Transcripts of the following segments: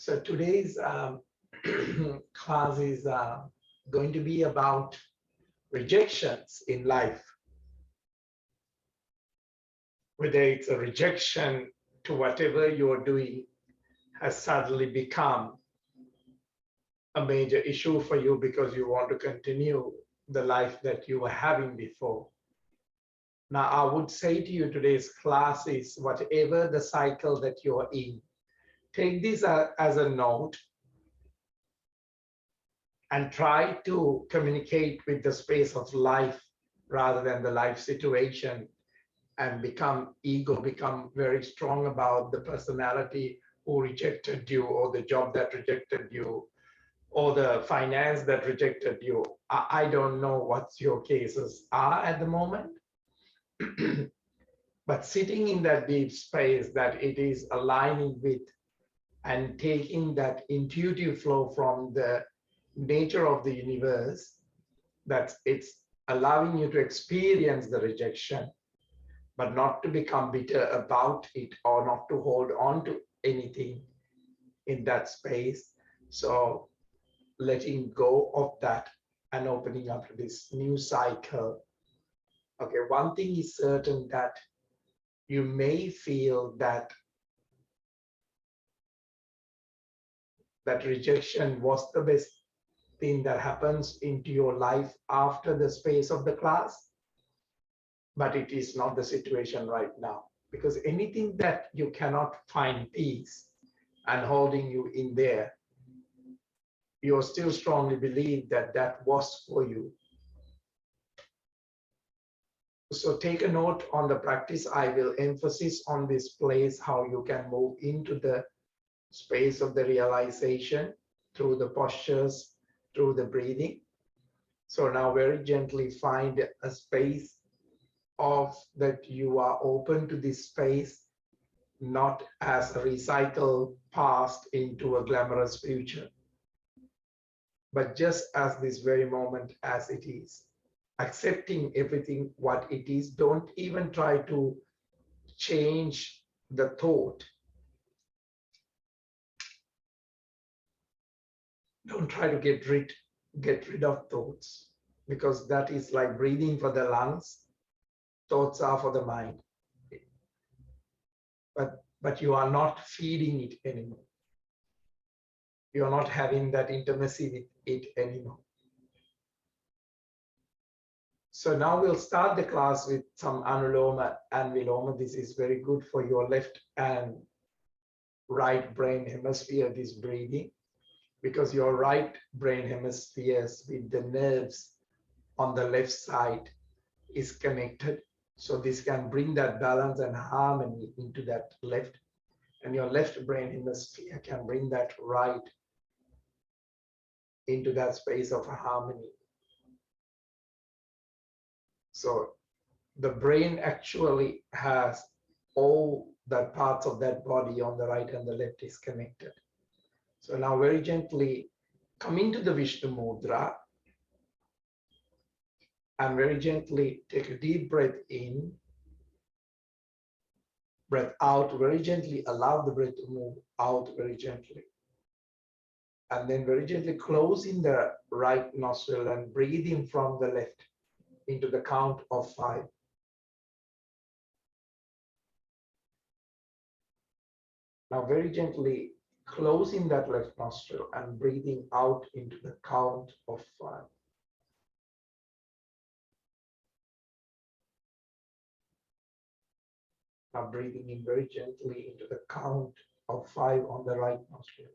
So today's class is going to be about rejections in life, whether it's a rejection to whatever you're doing has suddenly become a major issue for you because you want to continue the life that you were having before. Now, I would say to you, today's class is whatever the cycle that you're in, take this as a note and try to communicate with the space of life rather than the life situation, and become very strong about the personality who rejected you, or the job that rejected you, or the finance that rejected you. I don't know what your cases are at the moment, but sitting in that deep space that it is aligning with and taking that intuitive flow from the nature of the universe, that it's allowing you to experience the rejection, but not to become bitter about it or not to hold on to anything in that space. So letting go of that and opening up to this new cycle. Okay, one thing is certain, that you may feel that rejection was the best thing that happens into your life after the space of the class, but it is not the situation right now, because anything that you cannot find peace and holding you in there, you still strongly believe that that was for you. So take a note on the practice. I will emphasize on this place, how you can move into the space of the realization through the postures, through the breathing. So now very gently find a space of that you are open to this space, not as a recycled past into a glamorous future, but just as this very moment as it is, accepting everything what it is. Don't even try to change the thought. Don't try to get rid of thoughts, because that is like breathing for the lungs. Thoughts are for the mind, but you are not feeding it anymore. You are not having that intimacy with it anymore. So now we'll start the class with some Anuloma and Viloma. This is very good for your left and right brain hemisphere, this breathing, because your right brain hemispheres with the nerves on the left side is connected. So this can bring that balance and harmony into that left, and your left brain hemisphere can bring that right into that space of harmony. So the brain actually has all the parts of that body on the right and the left is connected. So now very gently come into the Vishnu Mudra and very gently take a deep breath in, breath out, very gently allow the breath to move out very gently. And then very gently close in the right nostril and breathe in from the left into the count of 5. Now very gently closing that left nostril and breathing out into the count of 5. Now breathing in very gently into the count of 5 on the right nostril.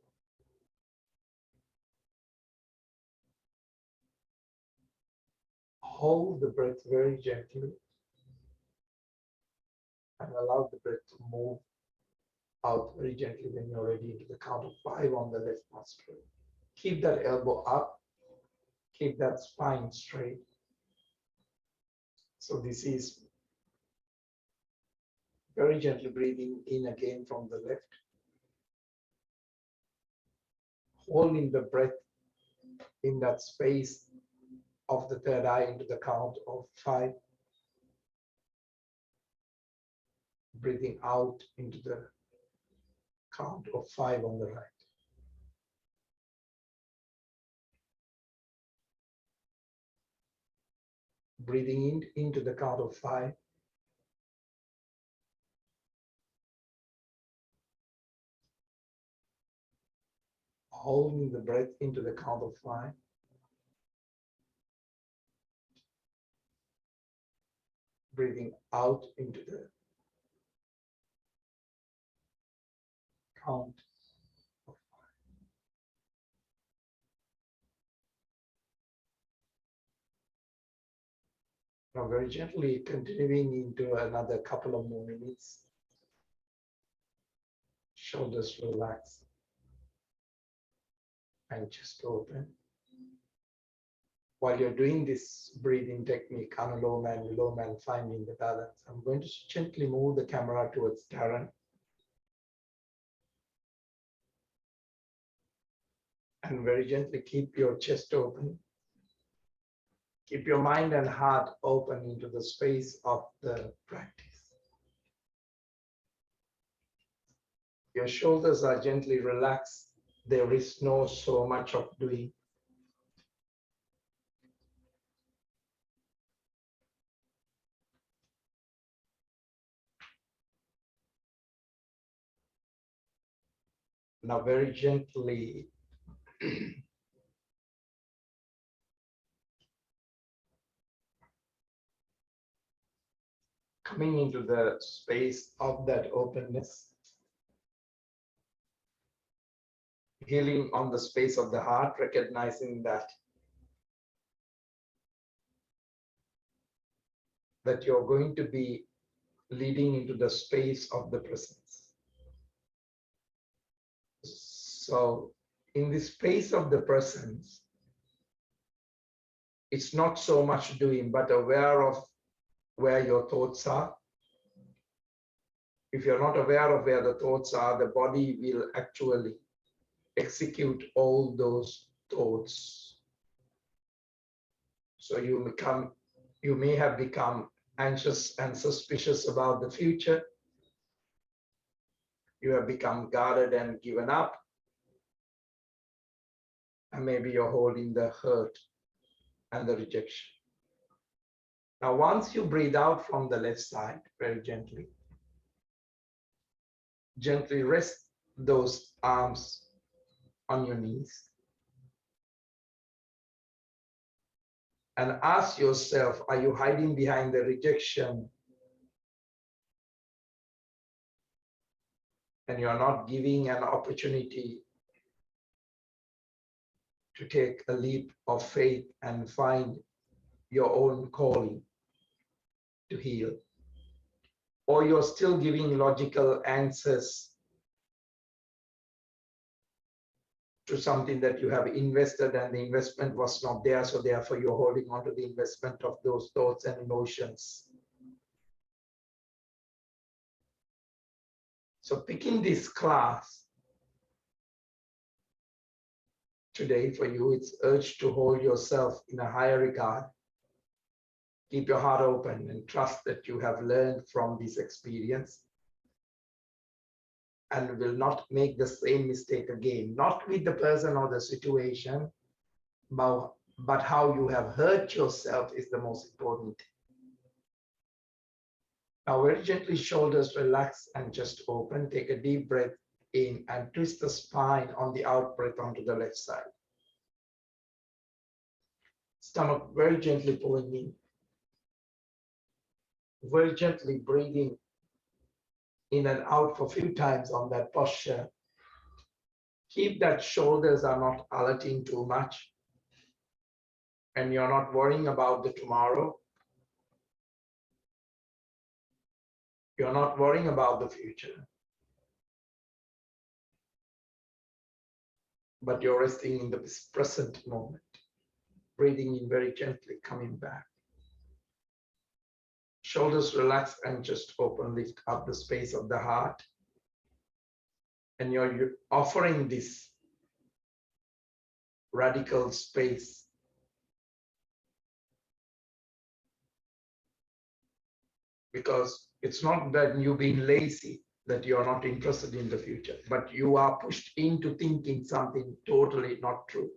Hold the breath very gently and allow the breath to move out very gently when you're ready into the count of 5 on the left nostril. Keep that elbow up, keep that spine straight. So this is very gently breathing in again from the left, holding the breath in that space of the third eye into the count of 5. Breathing out into the count of 5 on the right. breathing into the count of 5. Holding the breath into the count of 5. Breathing out into the count of 5. Now very gently continuing into another couple of more minutes. Shoulders relax and chest open. While you're doing this breathing technique, Anuloma and Viloma, and finding the balance, I'm going to gently move the camera towards Darren. And very gently keep your chest open. Keep your mind and heart open into the space of the practice. Your shoulders are gently relaxed. There is no so much of doing. Now very gently coming into the space of that openness, healing on the space of the heart, recognizing that you're going to be leading into the space of the presence. So in the space of the presence, it's not so much doing, but aware of where your thoughts are. If you're not aware of where the thoughts are, the body will actually execute all those thoughts. So you may have become anxious and suspicious about the future. You have become guarded and given up. And maybe you're holding the hurt and the rejection. Now, once you breathe out from the left side, very gently, gently rest those arms on your knees. And ask yourself, are you hiding behind the rejection? And you're not giving an opportunity to take a leap of faith and find your own calling to heal. Or you're still giving logical answers to something that you have invested and the investment was not there, so therefore you're holding on to the investment of those thoughts and emotions. So picking this class today for you, it's urged to hold yourself in a higher regard. Keep your heart open and trust that you have learned from this experience and will not make the same mistake again, not with the person or the situation, but how you have hurt yourself is the most important thing. Now very gently, shoulders relax and just open. Take a deep breath in and twist the spine on the out breath onto the left side. Stomach very gently pulling in. Very gently breathing in and out for a few times on that posture. Keep that shoulders are not alerting too much. And you're not worrying about the tomorrow. You're not worrying about the future. But you're resting in the present moment. Breathing in very gently, coming back. Shoulders relax and just open, lift up the space of the heart. And you're offering this radical space. Because it's not that you've been lazy, that you're not interested in the future, but you are pushed into thinking something totally not true.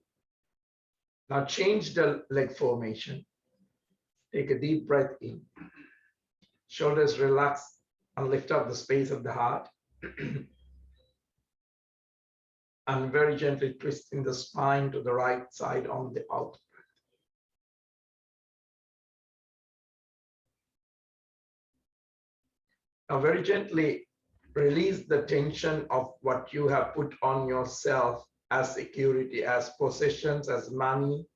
Now change the leg formation. Take a deep breath in. Shoulders relax and lift up the space of the heart. And very gently twisting the spine to the right side on the out. Now very gently release the tension of what you have put on yourself as security, as possessions, as money,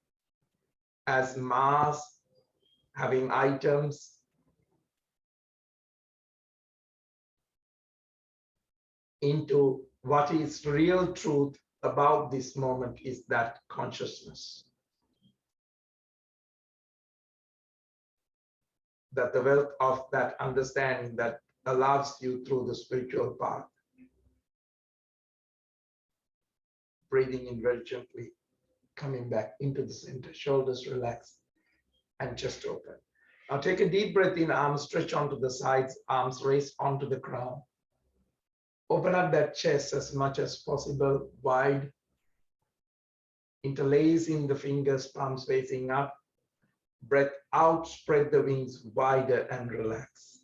as mass, having items. Into what is real truth about this moment is that consciousness. That the wealth of that understanding that allows you through the spiritual path. Breathing in very gently, coming back into the center, shoulders relaxed and chest open. Now take a deep breath in, arms stretch onto the sides, arms raised onto the crown. Open up that chest as much as possible, wide, interlacing the fingers, palms facing up. Breath out, spread the wings wider and relax.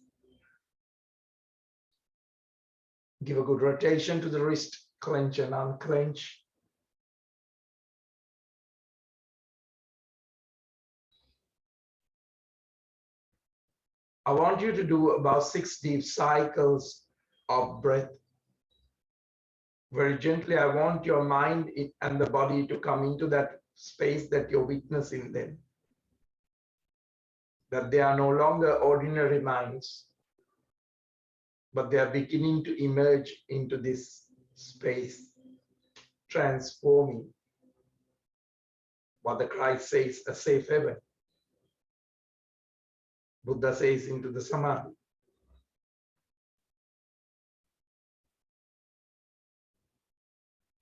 Give a good rotation to the wrist, clench and unclench. I want you to do about 6 deep cycles of breath. Very gently, I want your mind and the body to come into that space that you're witnessing them. That they are no longer ordinary minds, but they are beginning to emerge into this space, transforming what the Christ says, a safe haven. Buddha says into the Samadhi.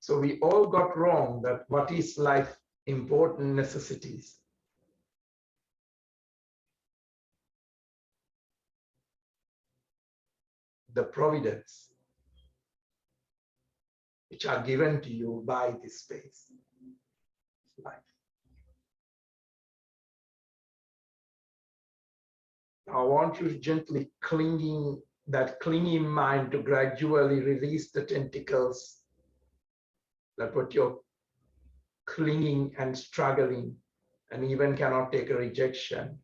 So we all got wrong that what is life important necessities. The providence which are given to you by this space, life. I want you to gently that clinging mind to gradually release the tentacles that what you're clinging and struggling and even cannot take a rejection.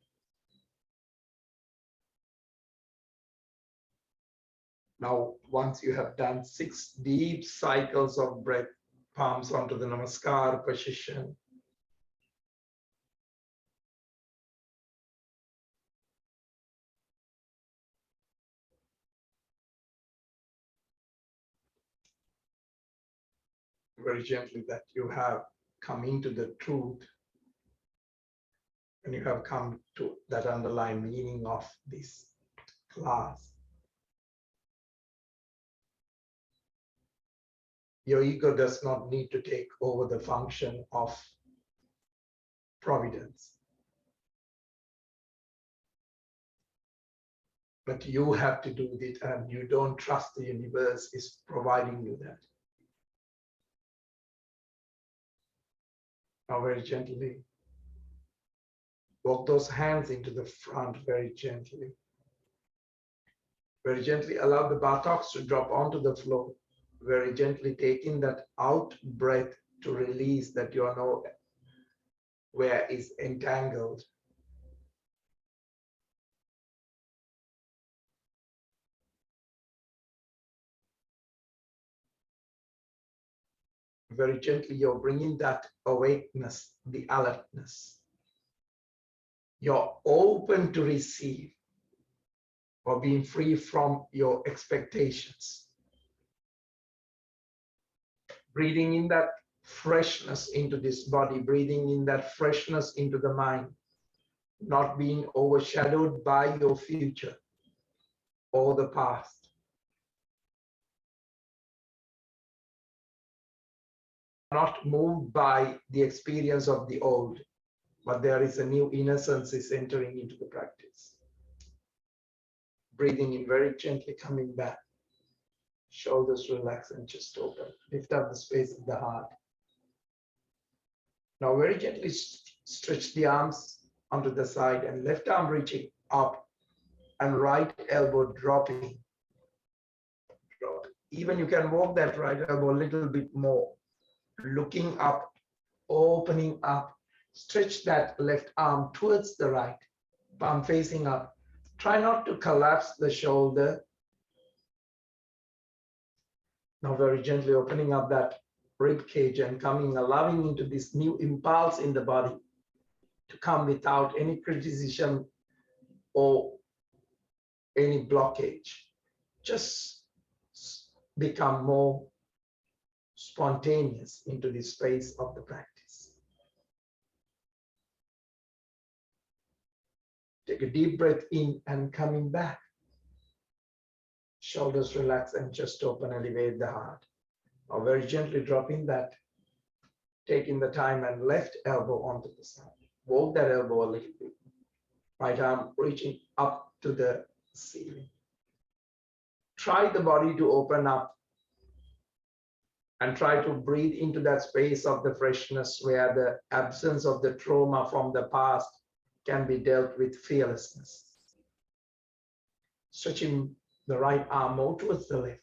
Now, once you have done 6 deep cycles of breath, palms onto the Namaskar position. Very gently that you have come into the truth and you have come to that underlying meaning of this class. Your ego does not need to take over the function of providence. But you have to do it, and you don't trust the universe is providing you that. Now very gently, walk those hands into the front very gently. Very gently allow the buttocks to drop onto the floor. Very gently taking that out breath to release that you are nowhere is entangled. Very gently, you're bringing that awakeness, the alertness. You're open to receive or being free from your expectations. Breathing in that freshness into this body, breathing in that freshness into the mind, not being overshadowed by your future or the past. Not moved by the experience of the old, but there is a new innocence is entering into the practice. Breathing in very gently, coming back. Shoulders relax and chest open. Lift up the space of the heart. Now very gently stretch the arms onto the side and left arm reaching up and right elbow dropping. Even you can walk that right elbow a little bit more, looking up, opening up, stretch that left arm towards the right, palm facing up. Try not to collapse the shoulder. Now very gently opening up that rib cage and coming, allowing into this new impulse in the body to come without any criticism or any blockage. Just become more spontaneous into the space of the practice. Take a deep breath in and coming back. Shoulders relax and chest open, elevate the heart. Now very gently dropping that, taking the time and left elbow onto the side. Walk that elbow a little bit. Right arm reaching up to the ceiling. Try the body to open up and try to breathe into that space of the freshness where the absence of the trauma from the past can be dealt with fearlessness. Stretching the right arm more towards the left,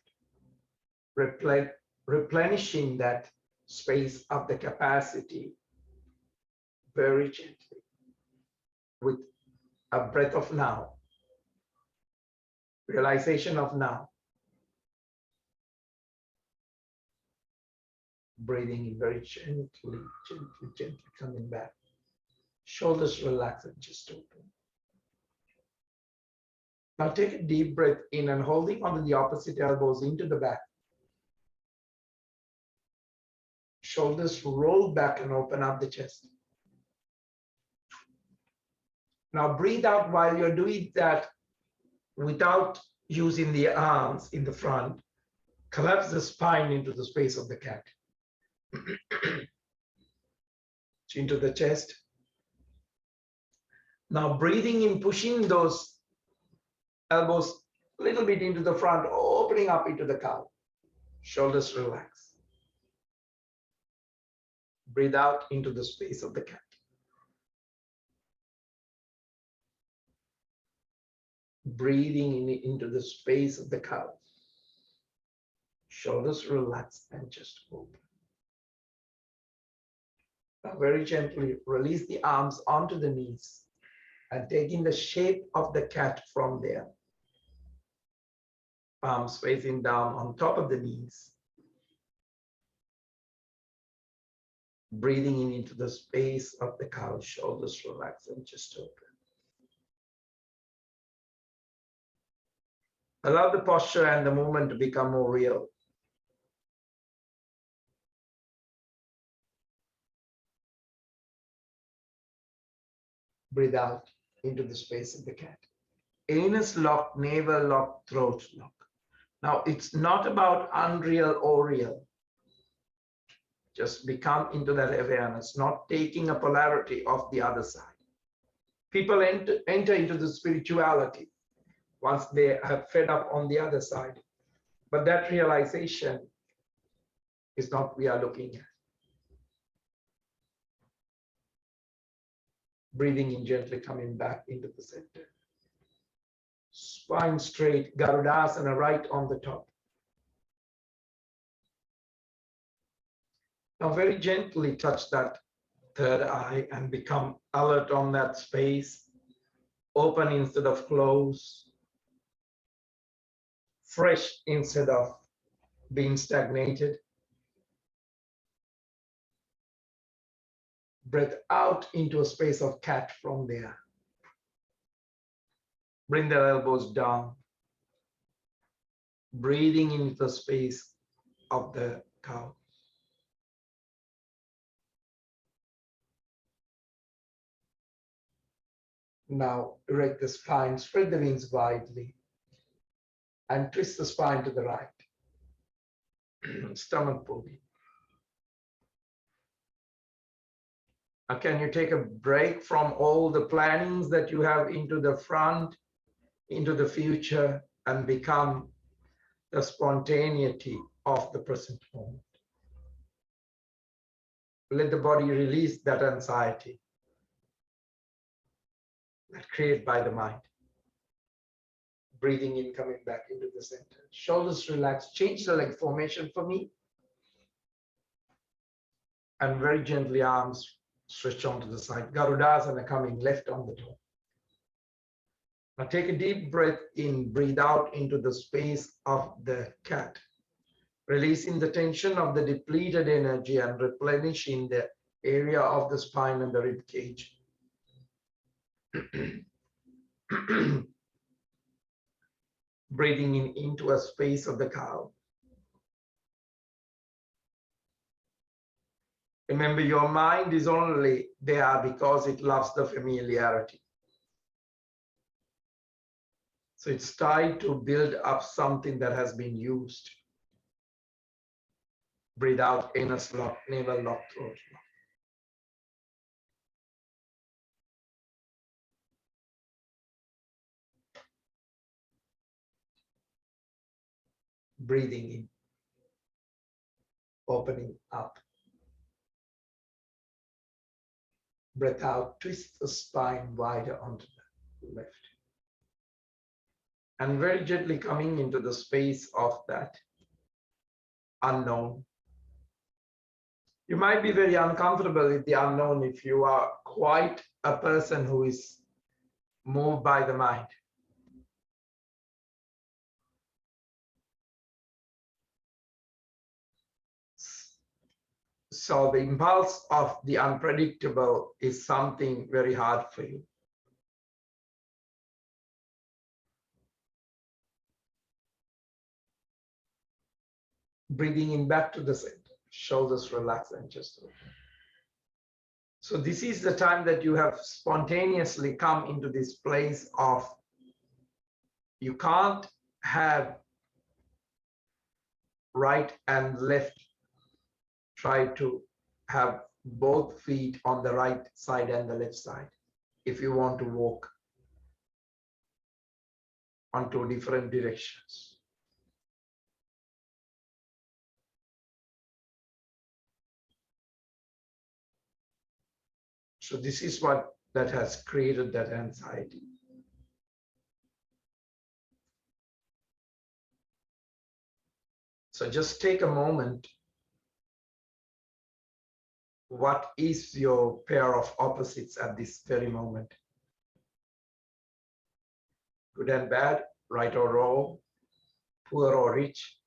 replenishing that space of the capacity very gently with a breath of now, realization of now. Breathing in very gently, gently coming back. Shoulders relax and chest open. Now take a deep breath in and holding onto the opposite elbows into the back. Shoulders roll back and open up the chest. Now breathe out while you're doing that without using the arms in the front. Collapse the spine into the space of the cat. Into the chest. Now breathing in, pushing those elbows a little bit into the front, opening up into the cow. Shoulders relax. Breathe out into the space of the cat. Breathing in into the space of the cow. Shoulders relax and just open. Now very gently release the arms onto the knees and taking the shape of the cat from there. Palms facing down on top of the knees. Breathing in into the space of the cow, shoulders relax and just open. Allow the posture and the movement to become more real. Breathe out into the space of the cat. Anus lock, navel lock, throat lock. Now it's not about unreal or real. Just become into that awareness, not taking a polarity of the other side. People enter into the spirituality once they have fed up on the other side. But that realization is not what we are looking at. Breathing in gently, coming back into the center. Spine straight, Garudasana right on the top. Now very gently touch that third eye and become alert on that space. Open instead of close. Fresh instead of being stagnated. Breath out into a space of cat from there. Bring the elbows down. Breathing into the space of the cow. Now erect the spine, spread the wings widely, and twist the spine to the right. Stomach pulley. Now can you take a break from all the plannings that you have into the front, into the future, and become the spontaneity of the present moment? Let the body release that anxiety. that created by the mind. Breathing in, coming back into the center. Shoulders relaxed. Change the leg formation for me. And very gently arms stretch onto the side. Garudasana coming left on the toe. Now take a deep breath in, breathe out into the space of the cat. Releasing the tension of the depleted energy and replenishing the area of the spine and the rib cage. Breathing in into a space of the cow. Remember, your mind is only there because it loves the familiarity. So it's tied to build up something that has been used. Breathe out, anus lock, navel lock, throat lock. Breathing in, opening up. Breath out, twist the spine wider onto the left. And very gently coming into the space of that unknown. You might be very uncomfortable with the unknown if you are quite a person who is moved by the mind. So the impulse of the unpredictable is something very hard for you. Breathing in back to the center, shoulders relax and chest open. So this is the time that you have spontaneously come into this place of, you can't have right and left. Try to have both feet on the right side and the left side if you want to walk onto different directions. So this is what that has created that anxiety. So just take a moment. What is your pair of opposites at this very moment? Good and bad, right or wrong, poor or rich?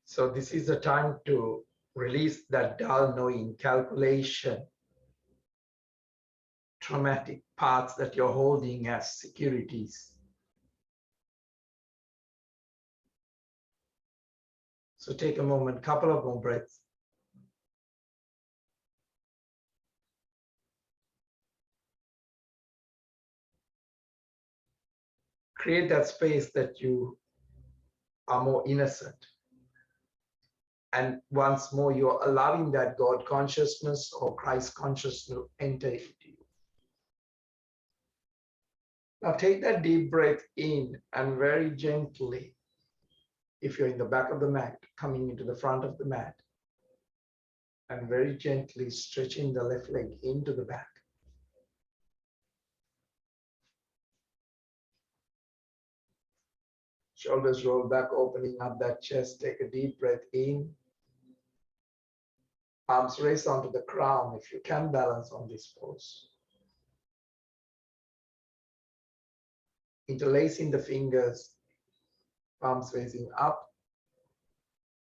So this is the time to release that dull knowing, calculation, traumatic parts that you're holding as securities. So take a moment, couple of more breaths. Create that space that you are more innocent. And once more, you're allowing that God consciousness or Christ consciousness to enter into you. Now take that deep breath in and very gently, if you're in the back of the mat, coming into the front of the mat, and very gently stretching the left leg into the back. Shoulders roll back, opening up that chest. Take a deep breath in. Arms raise onto the crown if you can balance on this pose. Interlacing the fingers, palms facing up.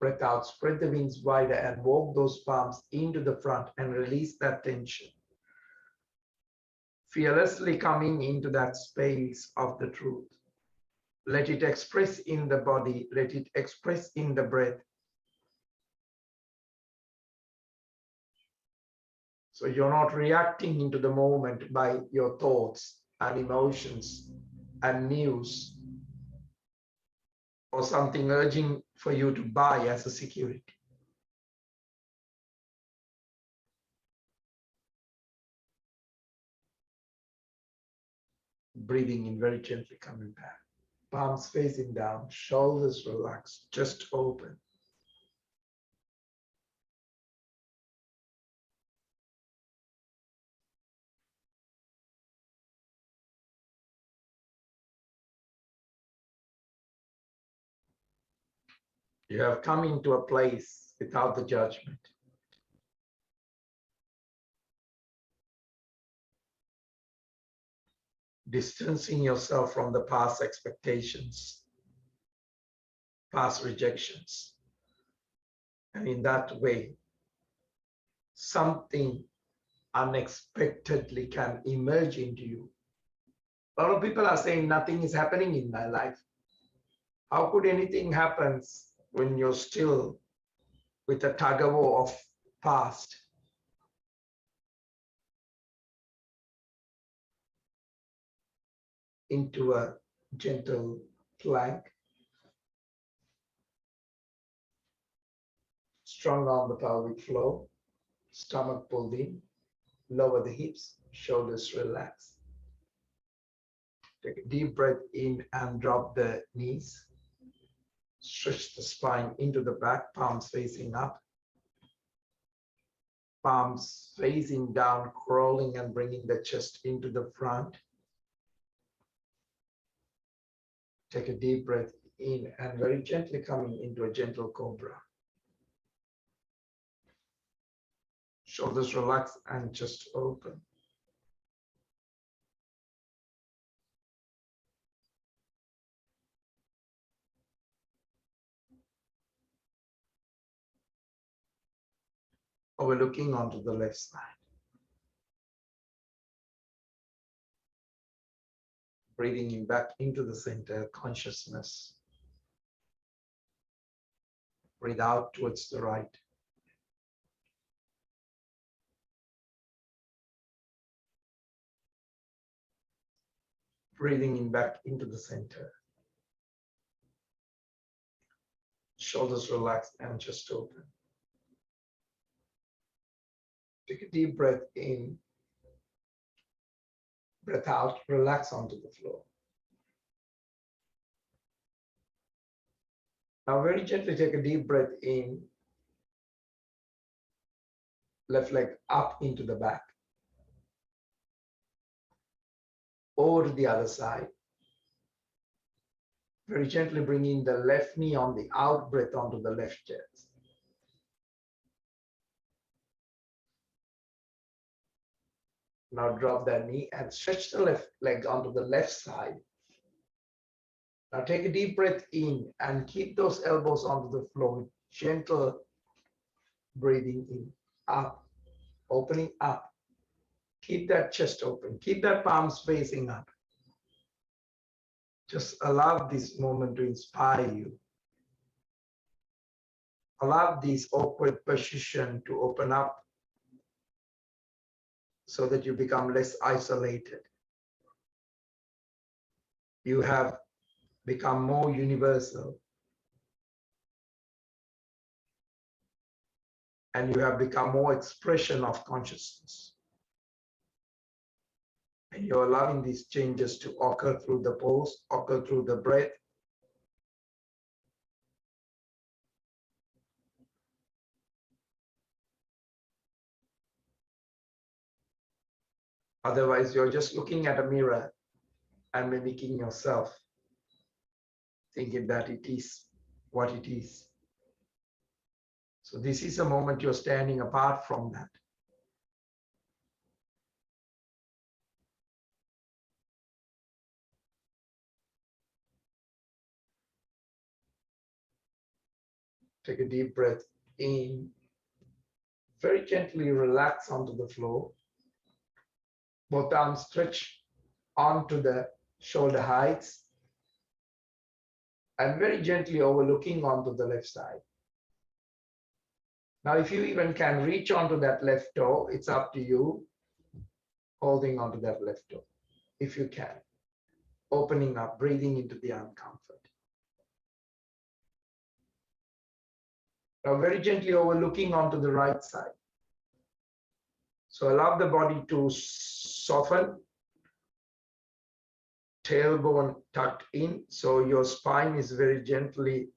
Breath out, spread the wings wider and walk those palms into the front and release that tension. Fearlessly coming into that space of the truth. Let it express in the body, let it express in the breath. So you're not reacting into the moment by your thoughts and emotions and news or something urging for you to buy as a security. Breathing in very gently, coming back. Palms facing down, shoulders relaxed, chest open. You have come into a place without the judgment. Distancing yourself from the past expectations, past rejections. And in that way, something unexpectedly can emerge into you. A lot of people are saying nothing is happening in my life. How could anything happen when you're still with a tug of war of past? Into a gentle plank. Strong on the pelvic floor, stomach pulled in, lower the hips, shoulders relax. Take a deep breath in and drop the knees. Stretch the spine into the back, palms facing up. Palms facing down, crawling and bringing the chest into the front. Take a deep breath in and very gently coming into a gentle cobra. Shoulders relax and chest open. Overlooking onto the left side. Breathing in back into the center, consciousness. Breathe out towards the right. Breathing in back into the center. Shoulders relaxed and chest open. Take a deep breath in. Breath out, relax onto the floor. Now very gently take a deep breath in. Left leg up into the back. Over to the other side. Very gently bringing the left knee on the out breath onto the left chest. Now drop that knee and stretch the left leg onto the left side. Now take a deep breath in and keep those elbows onto the floor. Gentle breathing in, up, opening up. Keep that chest open. Keep that palms facing up. Just allow this moment to inspire you. Allow this awkward position to open up so that you become less isolated. You have become more universal. And you have become more expression of consciousness. And you're allowing these changes to occur through the pose, occur through the breath. Otherwise, you're just looking at a mirror and mimicking yourself, thinking that it is what it is. So this is a moment you're standing apart from that. Take a deep breath in. Very gently relax onto the floor. Both arms stretch onto the shoulder heights. And very gently overlooking onto the left side. Now, if you even can reach onto that left toe, it's up to you. Holding onto that left toe, if you can. Opening up, breathing into the uncomfort. Now, very gently overlooking onto the right side. So allow the body to soften. tailbone tucked in, so your spine is very gently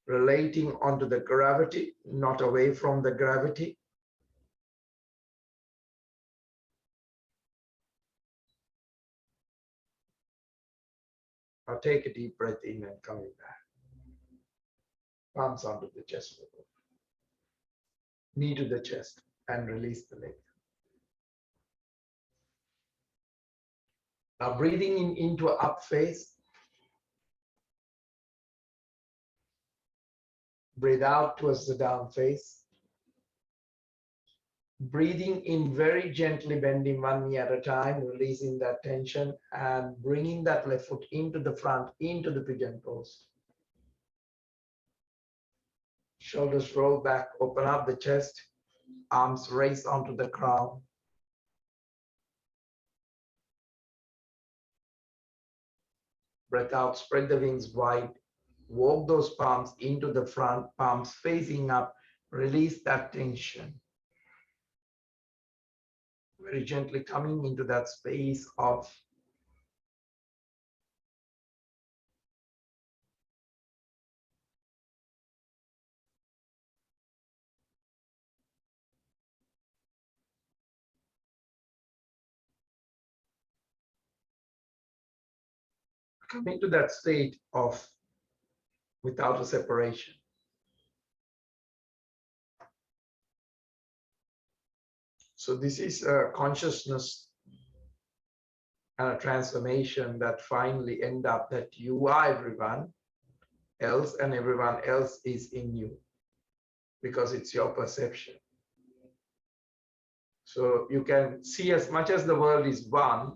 relating onto the gravity, not away from the gravity. Now take a deep breath in and coming back. Palms onto the chest, knee to the chest, and release the leg. Now breathing in into an up face. Breathe out towards the down face. Breathing in very gently, bending one knee at a time, releasing that tension and bringing that left foot into the front, into the pigeon pose. Shoulders roll back, open up the chest, arms raise onto the crown. Breath out, spread the wings wide. Walk those palms into the front, palms facing up. Release that tension. Very gently coming into that space of coming to that state of without a separation. So this is a consciousness and a transformation that finally end up that you are everyone else and everyone else is in you because it's your perception. So you can see as much as the world is one,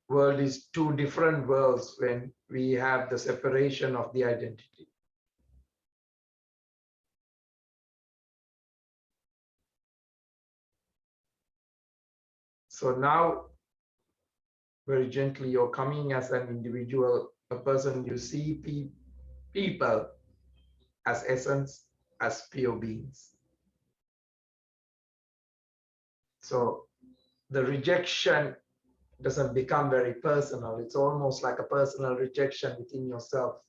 world is two different worlds when we have the separation of the identity. So now, very gently, you're coming as an individual, a person. You see people as essence, as pure beings. So the rejection doesn't become very personal. It's almost like a personal rejection within yourself.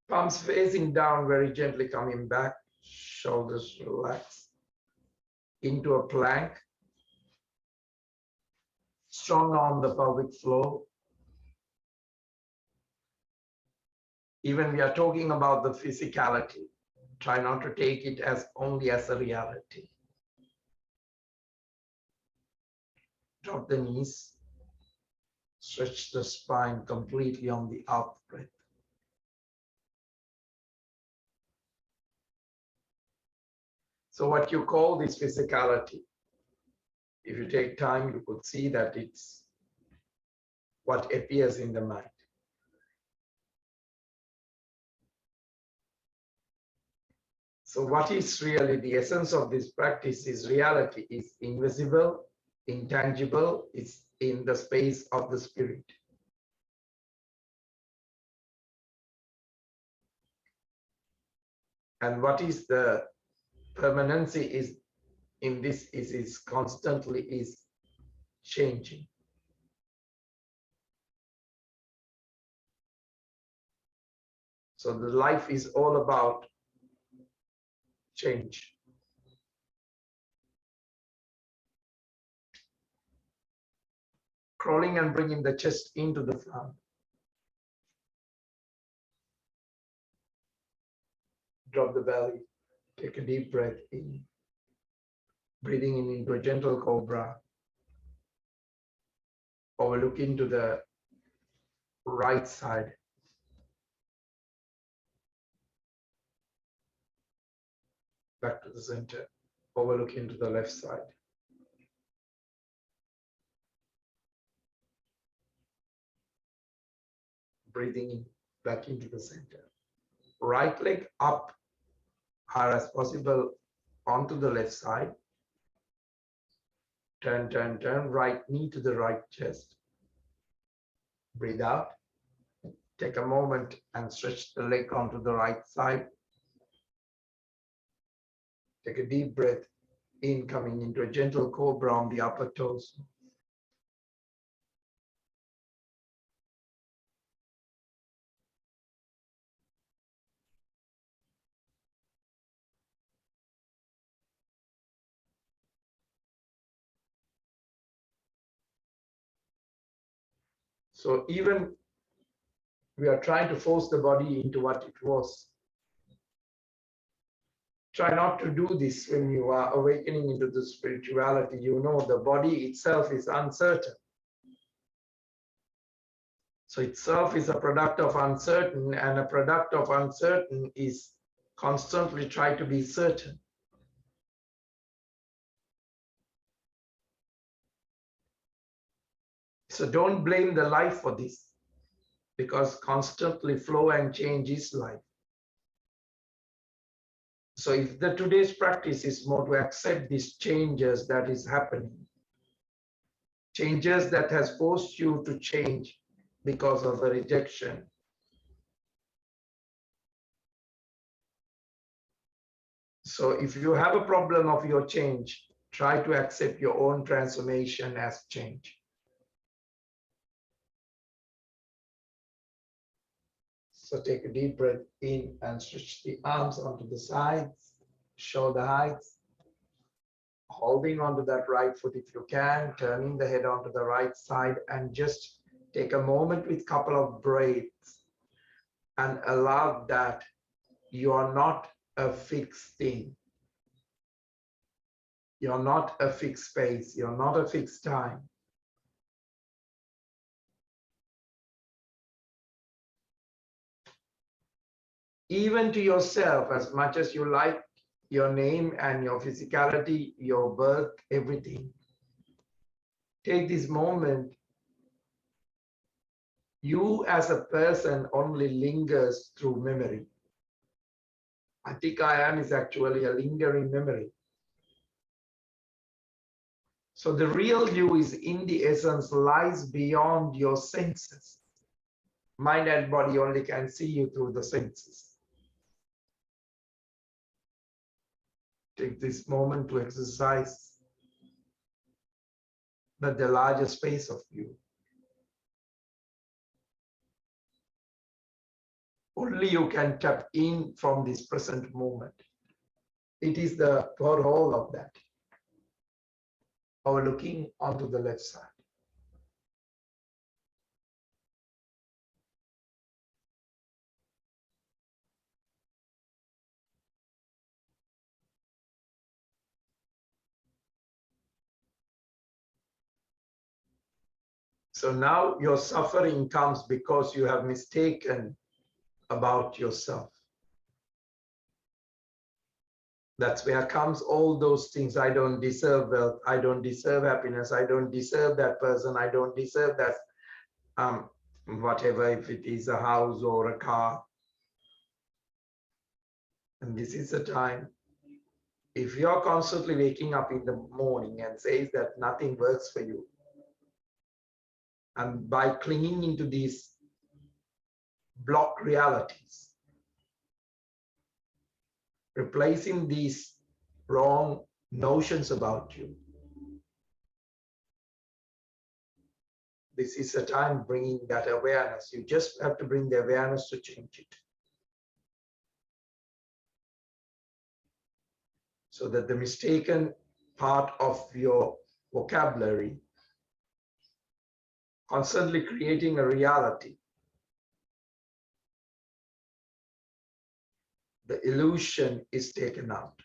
Palms facing down, very gently coming back, shoulders relax into a plank. Strong on the pelvic floor. Even we are talking about the physicality. Try not to take it as only as a reality. Drop the knees. Stretch the spine completely on the out breath. So what you call this physicality, if you take time, you could see that it's what appears in the mind. So what is really the essence of this practice is reality is invisible, intangible, it's in the space of the spirit. And what is the permanency is in this is constantly is changing. So the life is all about change. Crawling and bringing the chest into the front. Drop the belly. Take a deep breath in. Breathing in into a gentle cobra. Overlook into the right side. Back to the center. Overlook into the left side. Breathing in, back into the center. Right leg up hard as possible onto the left side. Turn, turn, turn. Right knee to the right chest. Breathe out. Take a moment and stretch the leg onto the right side. Take a deep breath in, coming into a gentle cobra on the upper torso. So even we are trying to force the body into what it was. Try not to do this when you are awakening into the spirituality. You know the body itself is uncertain. So itself is a product of uncertain, and a product of uncertain is constantly try to be certain. So don't blame the life for this, because constantly flow and change is life. So if the today's practice is more to accept these changes that is happening, changes that has forced you to change because of the rejection. So if you have a problem of your change, try to accept your own transformation as change. So take a deep breath in and stretch the arms onto the sides, shoulder heights, holding onto that right foot if you can, turning the head onto the right side, and just take a moment with a couple of breaths and allow that you are not a fixed thing. You're not a fixed space. You're not a fixed time. Even to yourself, as much as you like your name and your physicality, your birth, everything, take this moment. You as a person only lingers through memory. I think I am is actually a lingering memory. So the real you is in the essence lies beyond your senses. Mind and body only can see you through the senses. Take this moment to exercise but the larger space of you. Only you can tap in from this present moment. It is the whole of that. Or looking onto the left side. So now your suffering comes because you have mistaken about yourself. That's where comes all those things. I don't deserve wealth. I don't deserve happiness. I don't deserve that person. I don't deserve that, whatever, if it is a house or a car. And this is the time. If you're constantly waking up in the morning and says that nothing works for you, and by clinging into these block realities, replacing these wrong notions about you, this is a time bringing that awareness. You just have to bring the awareness to change it. So that the mistaken part of your vocabulary, constantly creating a reality, the illusion is taken out.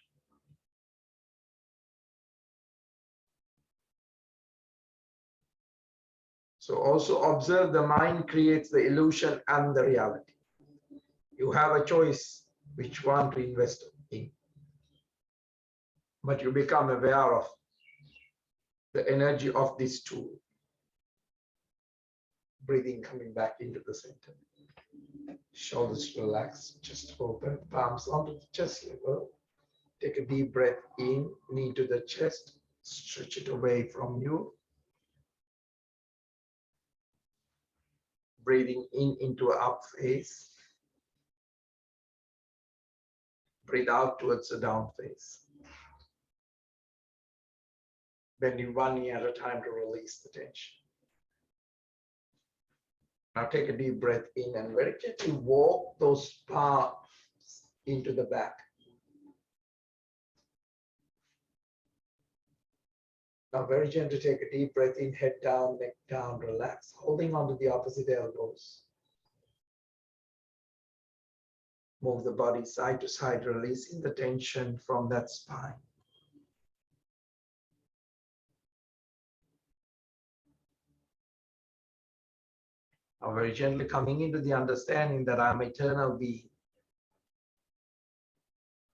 So also observe the mind creates the illusion and the reality. You have a choice which one to invest in. But you become aware of the energy of this tool. Breathing coming back into the center. Shoulders relax, chest open, palms onto the chest level. Take a deep breath in, knee to the chest, stretch it away from you. Breathing in into an up face. Breathe out towards the down face. bending one knee at a time to release the tension. Now take a deep breath in and very gently walk those palms into the back. Now very gently take a deep breath in, head down, neck down, relax, holding onto the opposite elbows. Move the body side to side, releasing the tension from that spine. Now very gently coming into the understanding that I'm eternal being.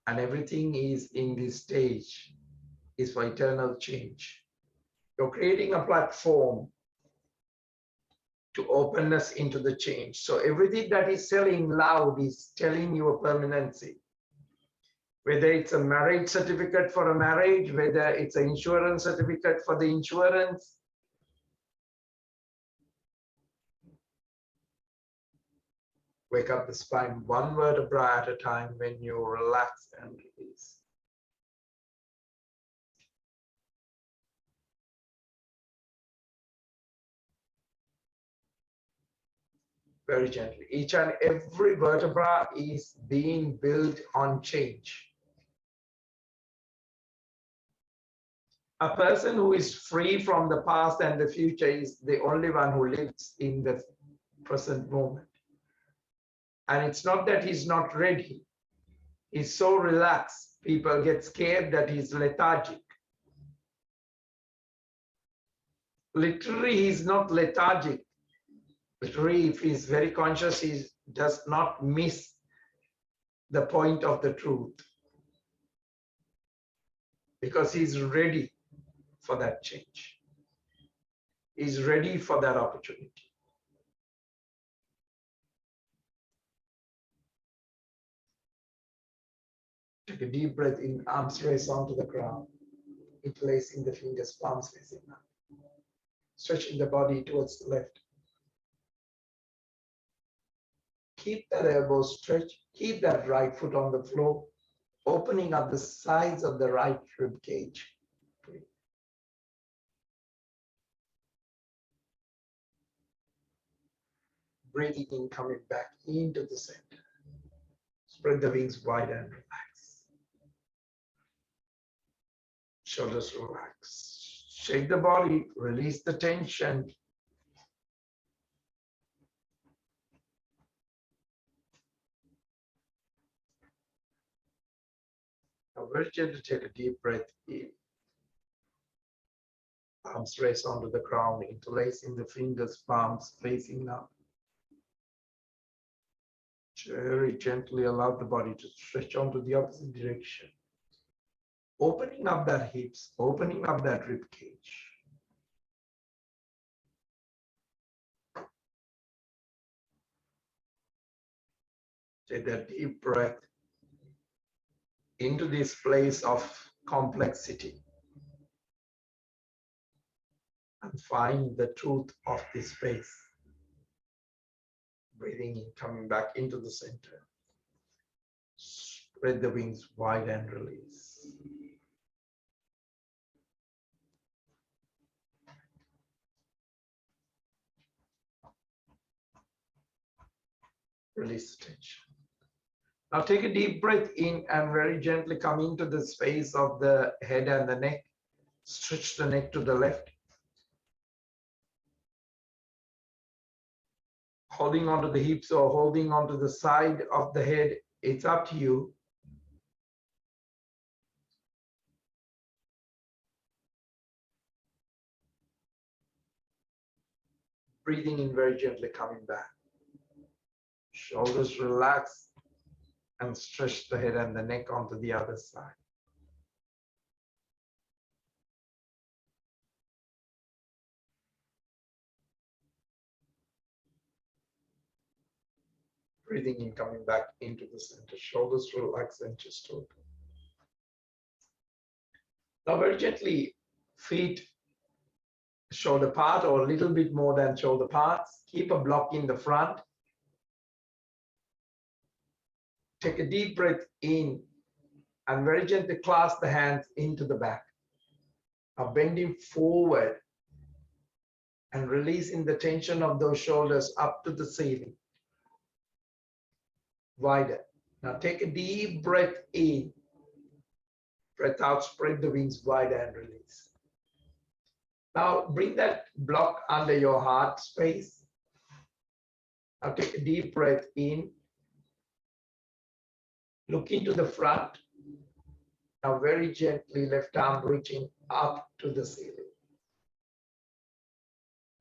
And everything is in this stage is for eternal change. You're creating a platform to openness into the change. So everything that is selling loud is telling you a permanency. Whether it's a marriage certificate for a marriage, whether it's an insurance certificate for the insurance. Wake up the spine one vertebra at a time when you relax and release. Very gently. Each and every vertebra is being built on change. A person who is free from the past and the future is the only one who lives in the present moment. And it's not that he's not ready. He's so relaxed. People get scared that he's lethargic. Literally, he's not lethargic. Literally, if he's very conscious, he does not miss the point of the truth. Because he's ready for that change. He's ready for that opportunity. Take a deep breath in, arms raised onto the ground, interlacing the fingers, palms facing up. Stretching the body towards the left. Keep that elbow stretched, keep that right foot on the floor, opening up the sides of the right rib cage. Breathe. Breathing in, coming back into the center. Spread the wings wide and relax. Shoulders relax. Shake the body, release the tension. Now very gently take a deep breath in. Arms raised onto the ground, interlacing the fingers, palms facing up. Very gently allow the body to stretch onto the opposite direction. Opening up that hips, opening up that rib cage. Take that deep breath into this place of complexity and find the truth of this space. Breathing in, coming back into the center. Spread the wings wide and release. Release the tension. Now take a deep breath in and very gently come into the space of the head and the neck. Stretch the neck to the left. Holding onto the hips or holding onto the side of the head, it's up to you. Breathing in very gently, coming back. Shoulders relax and stretch the head and the neck onto the other side. Breathing in, coming back into the center. Shoulders relax and chest open. Now very gently, feet shoulder part or a little bit more than shoulder parts. Keep a block in the front. Take a deep breath in and very gently clasp the hands into the back. Now bending forward and releasing the tension of those shoulders up to the ceiling. Wider. Now take a deep breath in. Breath out, spread the wings wider and release. Now bring that block under your heart space. Now take a deep breath in. Look into the front. Now very gently, left arm reaching up to the ceiling.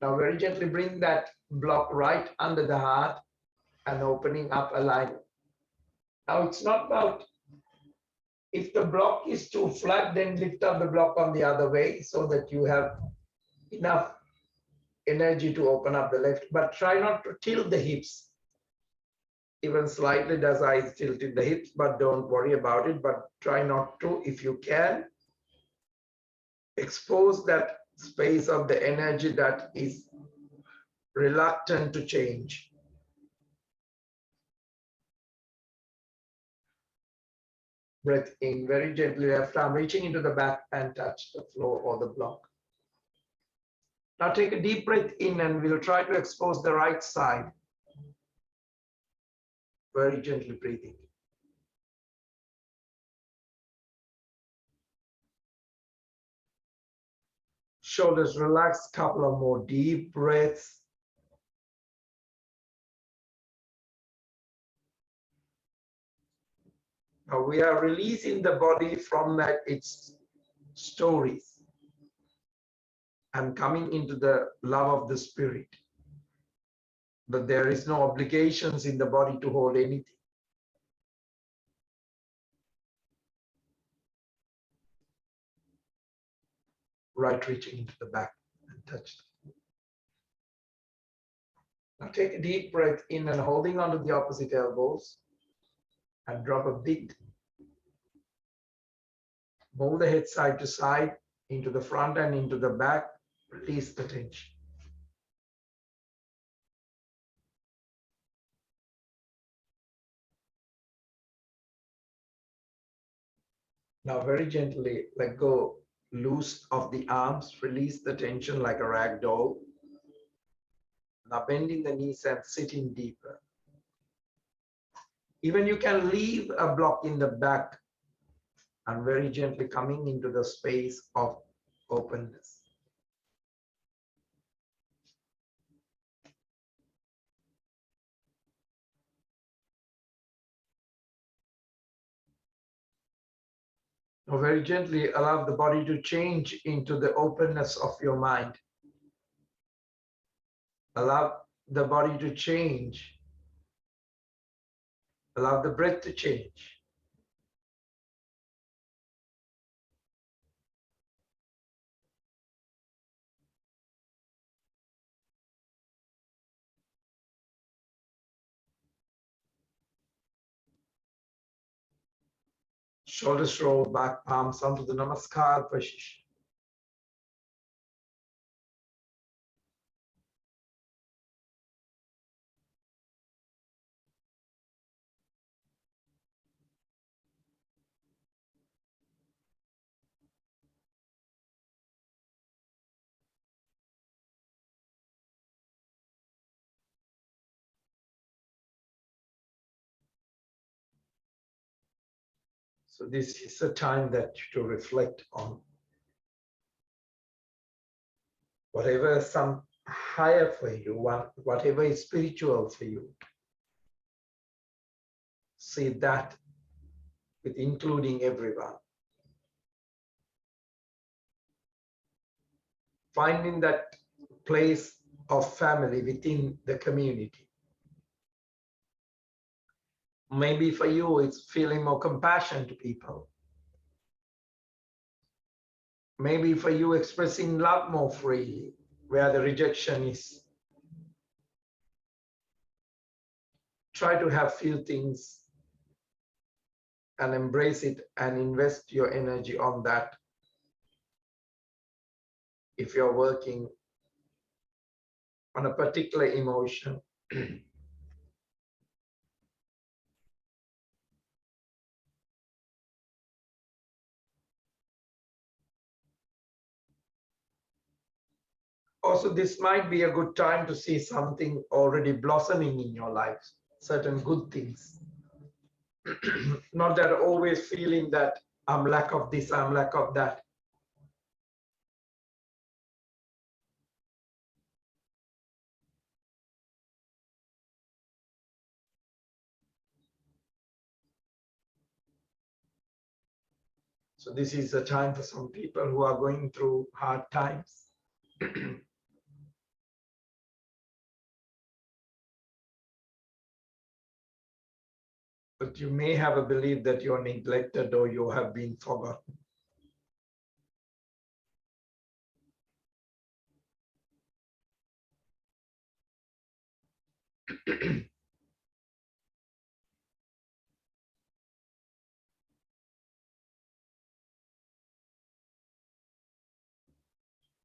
Now very gently bring that block right under the heart and opening up alignment. Now it's not about, if the block is too flat, then lift up the block on the other way so that you have enough energy to open up the left, but try not to tilt the hips. Even slightly, does eyes tilted the hips, but don't worry about it, but try not to. If you can, expose that space of the energy that is reluctant to change. Breath in very gently, left arm reaching into the back and touch the floor or the block. Now take a deep breath in and we'll try to expose the right side. Very gently breathing. Shoulders relaxed, couple of more deep breaths. Now we are releasing the body from its stories and coming into the love of the spirit. But there is no obligations in the body to hold anything. Right reaching into the back and touch. Now take a deep breath in and holding onto the opposite elbows and drop a big. Move the head side to side, into the front and into the back. Release the tension. Now very gently let go, loose of the arms, release the tension like a rag doll. Now bending the knees and sitting deeper. Even you can leave a block in the back and very gently coming into the space of openness. Now very gently allow the body to change into the openness of your mind. Allow the body to change. Allow the breath to change. Shoulders roll back, palms onto the Namaskar position. So this is a time that to reflect on whatever some higher for you, whatever is spiritual for you. See that with including everyone. Finding that place of family within the community. Maybe for you, it's feeling more compassion to people. Maybe for you, expressing love more freely, where the rejection is. Try to have few things and embrace it and invest your energy on that. If you're working on a particular emotion. Also, this might be a good time to see something already blossoming in your life, certain good things. Not that always feeling that I'm lack of this, I'm lack of that. So this is a time for some people who are going through hard times. But you may have a belief that you're neglected or you have been forgotten.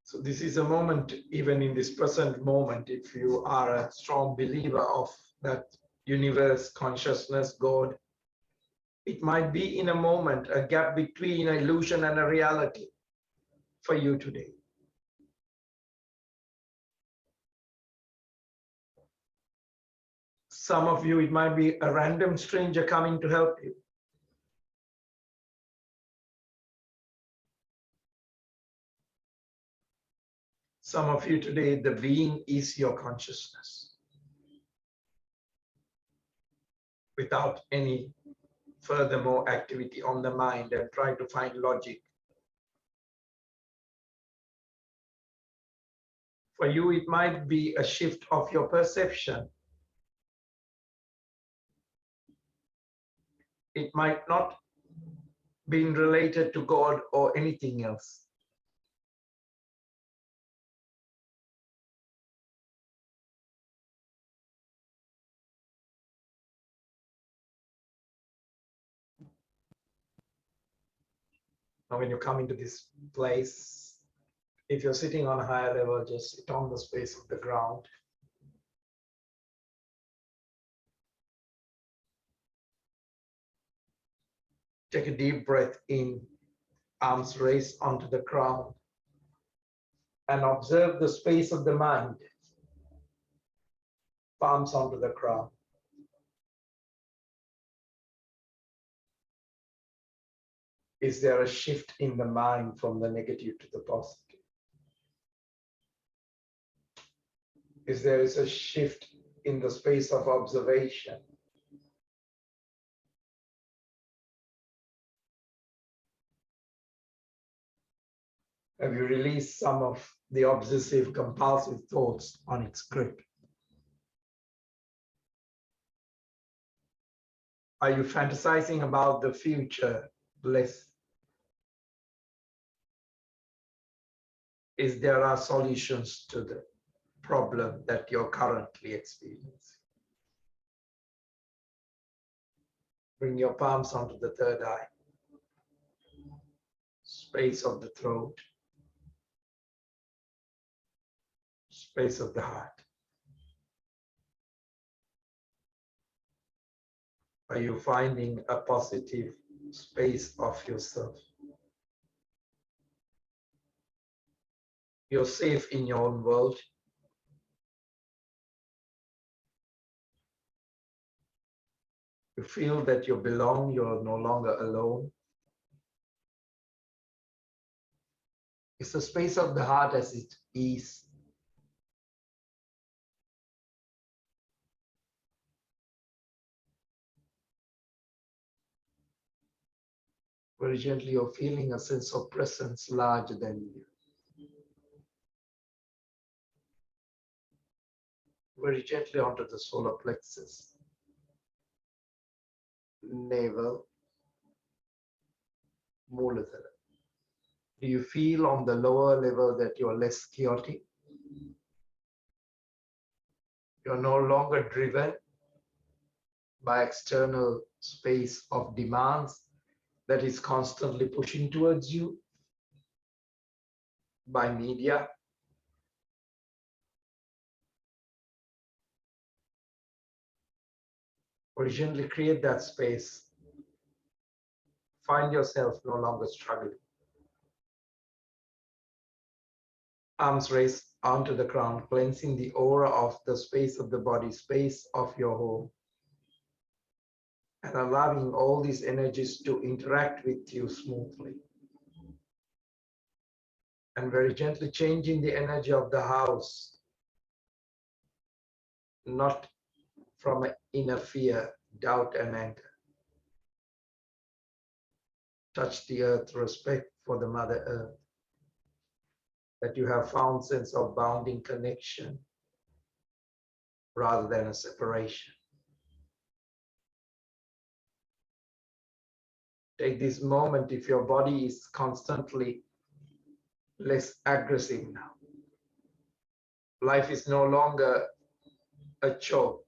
So this is a moment, even in this present moment, if you are a strong believer of that universe, consciousness, God, it might be in a moment, a gap between an illusion and a reality for you today. Some of you, it might be a random stranger coming to help you. Some of you today, the being is your consciousness. Without any furthermore activity on the mind and try to find logic. For you, it might be a shift of your perception. It might not be related to God or anything else. Now, when you come into this place, if you're sitting on a higher level, just sit on the space of the ground. Take a deep breath in, arms raised onto the ground, and observe the space of the mind, palms onto the ground. Is there a shift in the mind from the negative to the positive? Is there a shift in the space of observation? Have you released some of the obsessive compulsive thoughts on its grip? Are you fantasizing about the future less? Is there are solutions to the problem that you're currently experiencing? Bring your palms onto the third eye, space of the throat, space of the heart. Are you finding a positive space of yourself? You're safe in your own world. You feel that you belong, you're no longer alone. It's the space of the heart as it is. Very gently, you're feeling a sense of presence larger than you. Very gently onto the solar plexus, navel, Muladhara. Do you feel on the lower level that you're less chaotic? You're no longer driven by external space of demands that is constantly pushing towards you, by media. Originally create that space. Find yourself no longer struggling. Arms raised onto the crown, cleansing the aura of the space of the body, space of your home, and allowing all these energies to interact with you smoothly. And very gently changing the energy of the house, not from inner fear, doubt, and anger. Touch the earth, respect for the Mother Earth, that you have found sense of bounding connection rather than a separation. Take this moment if your body is constantly less aggressive now. Life is no longer a chore.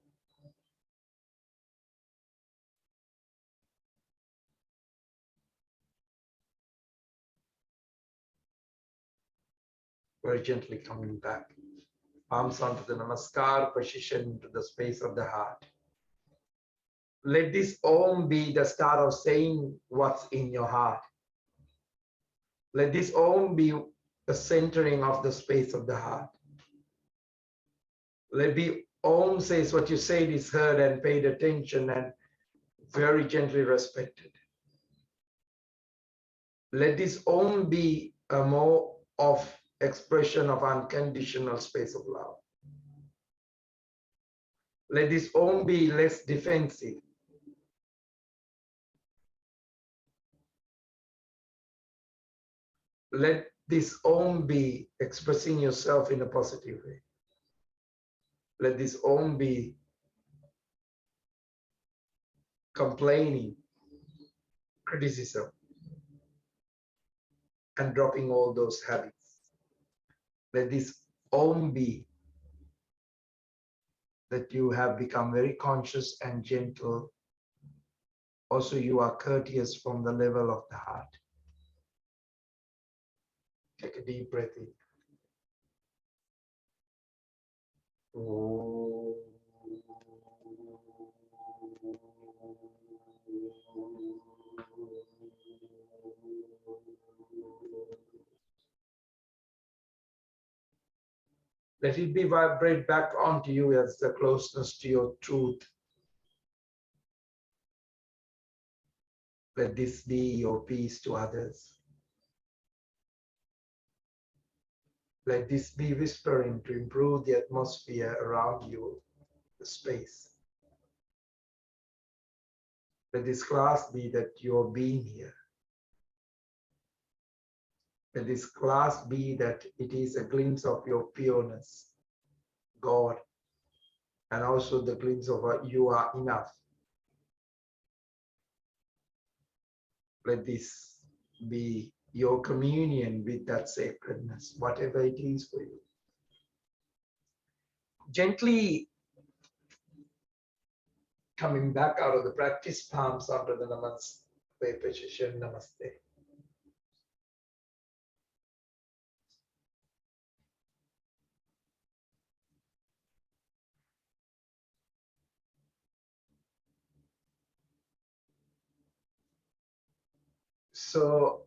Very gently coming back. Arms onto the Namaskar position into the space of the heart. Let this Om be the start of saying what's in your heart. Let this Om be the centering of the space of the heart. Let the Om says what you said is heard and paid attention and very gently respected. Let this Om be a more of expression of unconditional space of love. Let this Om be less defensive. Let this Om be expressing yourself in a positive way. Let this Om be complaining, criticism, and dropping all those habits. Let this Om be that you have become very conscious and gentle. Also, you are courteous from the level of the heart. Take a deep breath in. Let it be vibrate back onto you as the closeness to your truth. Let this be your peace to others. Let this be whispering to improve the atmosphere around you, the space. Let this class be that you're being here. Let this class be that it is a glimpse of your pureness, God, and also the glimpse of what you are enough. Let this be your communion with that sacredness, whatever it is for you. Gently coming back out of the practice, palms onto the Namaste position, Namaste. So